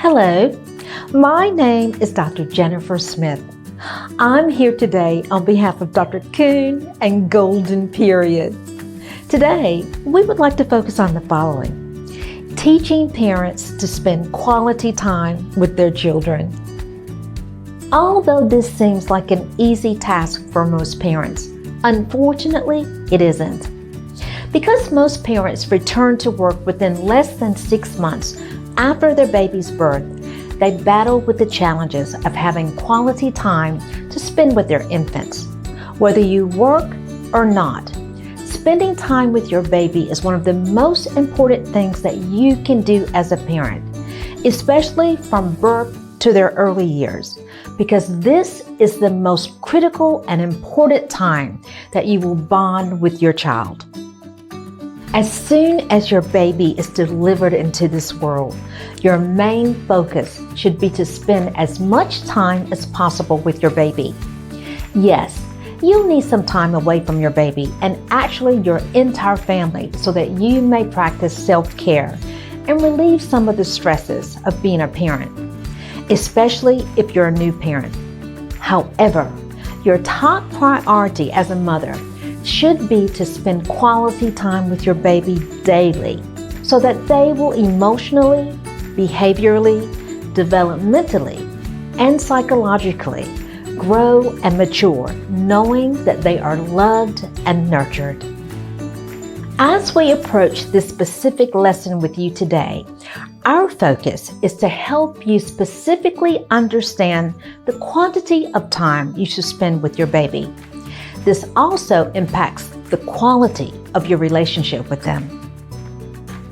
Hello, my name is Dr. Jennifer Smith. I'm here today on behalf of Dr. Kuhn and Golden Period. Today, we would like to focus on the following: teaching parents to spend quality time with their children. Although this seems like an easy task for most parents, unfortunately, it isn't. Because most parents return to work within less than 6 months after their baby's birth, they battle with the challenges of having quality time to spend with their infants. Whether you work or not, spending time with your baby is one of the most important things that you can do as a parent, especially from birth to their early years, because this is the most critical and important time that you will bond with your child. As soon as your baby is delivered into this world, your main focus should be to spend as much time as possible with your baby. Yes, you'll need some time away from your baby and actually your entire family so that you may practice self-care and relieve some of the stresses of being a parent, especially if you're a new parent. However, your top priority as a mother should be to spend quality time with your baby daily so that they will emotionally, behaviorally, developmentally, and psychologically grow and mature, knowing that they are loved and nurtured. As we approach this specific lesson with you today, our focus is to help you specifically understand the quantity of time you should spend with your baby. This also impacts the quality of your relationship with them.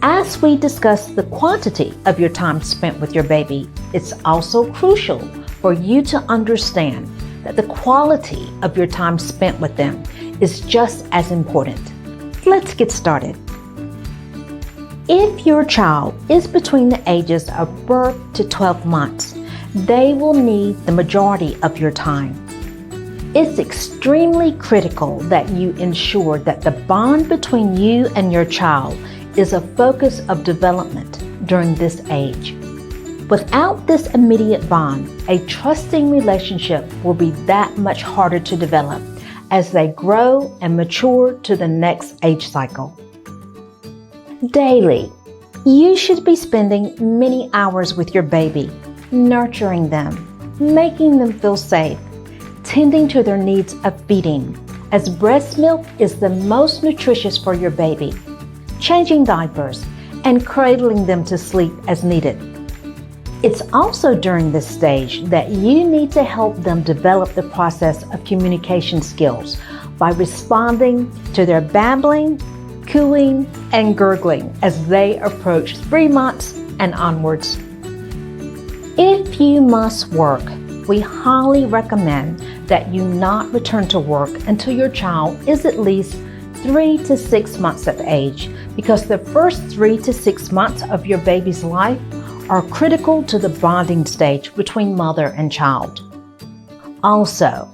As we discuss the quantity of your time spent with your baby, it's also crucial for you to understand that the quality of your time spent with them is just as important. Let's get started. If your child is between the ages of birth to 12 months, they will need the majority of your time. It's extremely critical that you ensure that the bond between you and your child is a focus of development during this age. Without this immediate bond, a trusting relationship will be that much harder to develop as they grow and mature to the next age cycle. Daily, you should be spending many hours with your baby, nurturing them, making them feel safe, tending to their needs of feeding, as breast milk is the most nutritious for your baby, changing diapers, and cradling them to sleep as needed. It's also during this stage that you need to help them develop the process of communication skills by responding to their babbling, cooing, and gurgling as they approach 3 months and onwards. If you must work, we highly recommend that you not return to work until your child is at least 3 to 6 months of age, because the first 3 to 6 months of your baby's life are critical to the bonding stage between mother and child. Also,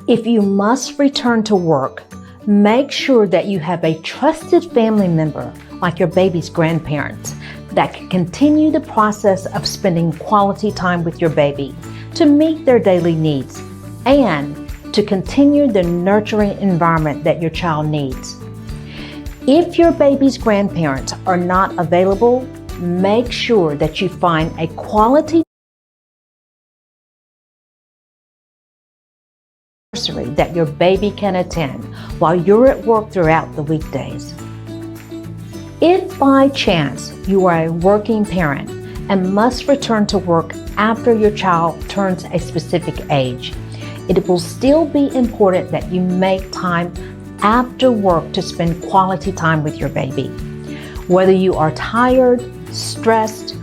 if you must return to work, make sure that you have a trusted family member, like your baby's grandparents, that can continue the process of spending quality time with your baby to meet their daily needs and to continue the nurturing environment that your child needs. If your baby's grandparents are not available, make sure that you find a quality nursery that your baby can attend while you're at work throughout the weekdays. If by chance you are a working parent and must return to work after your child turns a specific age, it will still be important that you make time after work to spend quality time with your baby. Whether you are tired, stressed,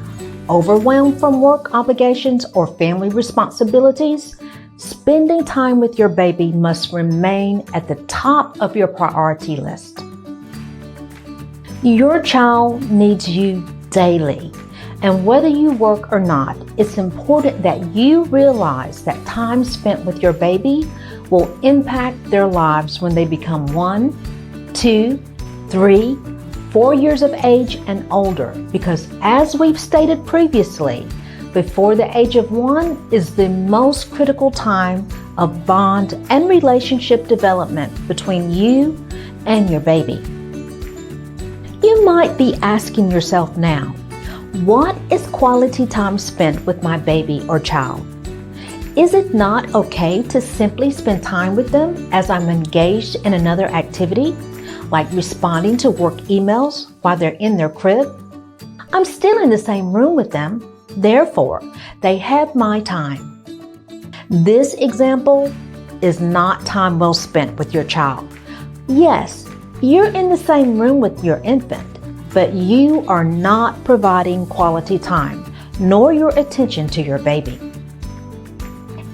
overwhelmed from work obligations or family responsibilities, spending time with your baby must remain at the top of your priority list. Your child needs you daily. And whether you work or not, it's important that you realize that time spent with your baby will impact their lives when they become 1, 2, 3, 4 years of age and older, because as we've stated previously, before the age of 1 is the most critical time of bond and relationship development between you and your baby. You might be asking yourself now, what is quality time spent with my baby or child? Is it not okay to simply spend time with them as I'm engaged in another activity, like responding to work emails while they're in their crib? I'm still in the same room with them, therefore, they have my time. This example is not time well spent with your child. Yes, you're in the same room with your infant, but you are not providing quality time, nor your attention to your baby.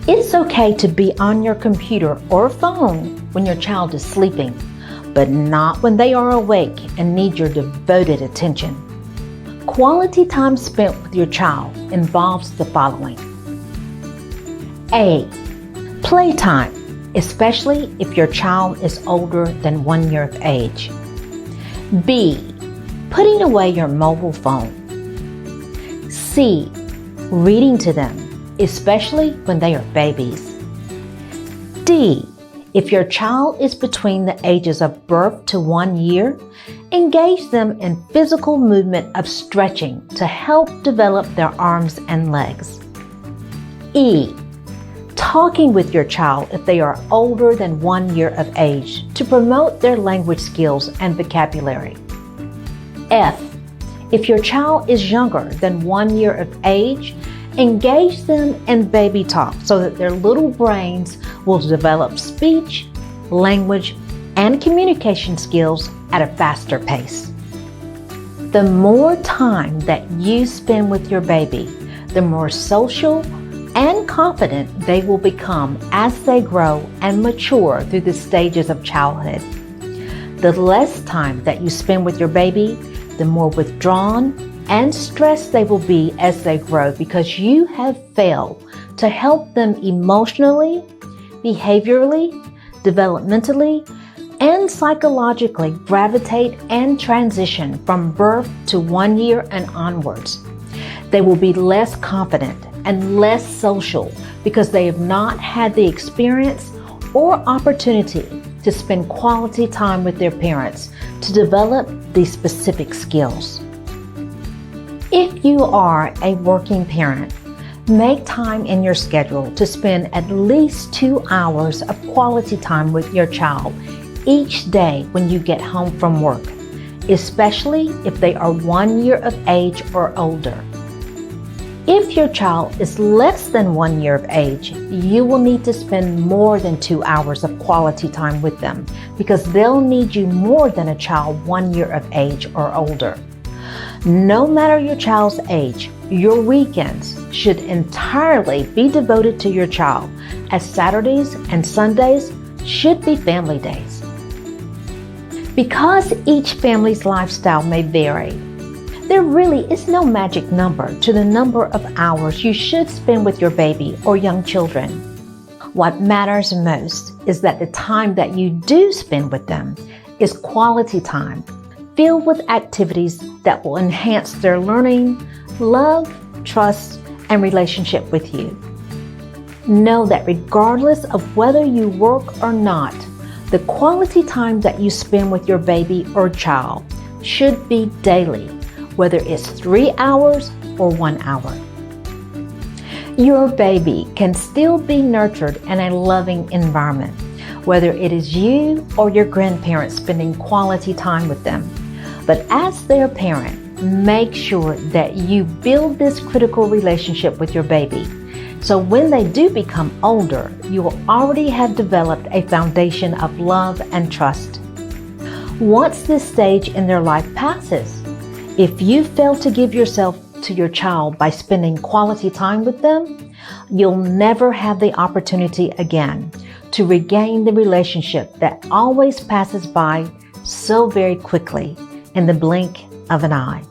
It's okay to be on your computer or phone when your child is sleeping, but not when they are awake and need your devoted attention. Quality time spent with your child involves the following. A. Playtime, especially if your child is older than 1 year of age. B. Putting away your mobile phone. C. Reading to them, especially when they are babies. D. If your child is between the ages of birth to 1 year, engage them in physical movement of stretching to help develop their arms and legs. E. Talking with your child if they are older than 1 year of age to promote their language skills and vocabulary. F. If your child is younger than 1 year of age, engage them in baby talk so that their little brains will develop speech, language, and communication skills at a faster pace. The more time that you spend with your baby, the more social and confident they will become as they grow and mature through the stages of childhood. The less time that you spend with your baby, the more withdrawn and stressed they will be as they grow because you have failed to help them emotionally, behaviorally, developmentally, and psychologically gravitate and transition from birth to 1 year and onwards. They will be less confident and less social because they have not had the experience or opportunity to spend quality time with their parents to develop these specific skills. If you are a working parent, make time in your schedule to spend at least 2 hours of quality time with your child each day when you get home from work, especially if they are 1 year of age or older. If your child is less than 1 year of age, you will need to spend more than 2 hours of quality time with them because they'll need you more than a child 1 year of age or older. No matter your child's age, your weekends should entirely be devoted to your child, as Saturdays and Sundays should be family days. Because each family's lifestyle may vary, there really is no magic number to the number of hours you should spend with your baby or young children. What matters most is that the time that you do spend with them is quality time, filled with activities that will enhance their learning, love, trust, and relationship with you. Know that regardless of whether you work or not, the quality time that you spend with your baby or child should be daily, whether it's 3 hours or 1 hour. Your baby can still be nurtured in a loving environment, whether it is you or your grandparents spending quality time with them. But as their parent, make sure that you build this critical relationship with your baby. So when they do become older, you will already have developed a foundation of love and trust. Once this stage in their life passes, if you fail to give yourself to your child by spending quality time with them, you'll never have the opportunity again to regain the relationship that always passes by so very quickly in the blink of an eye.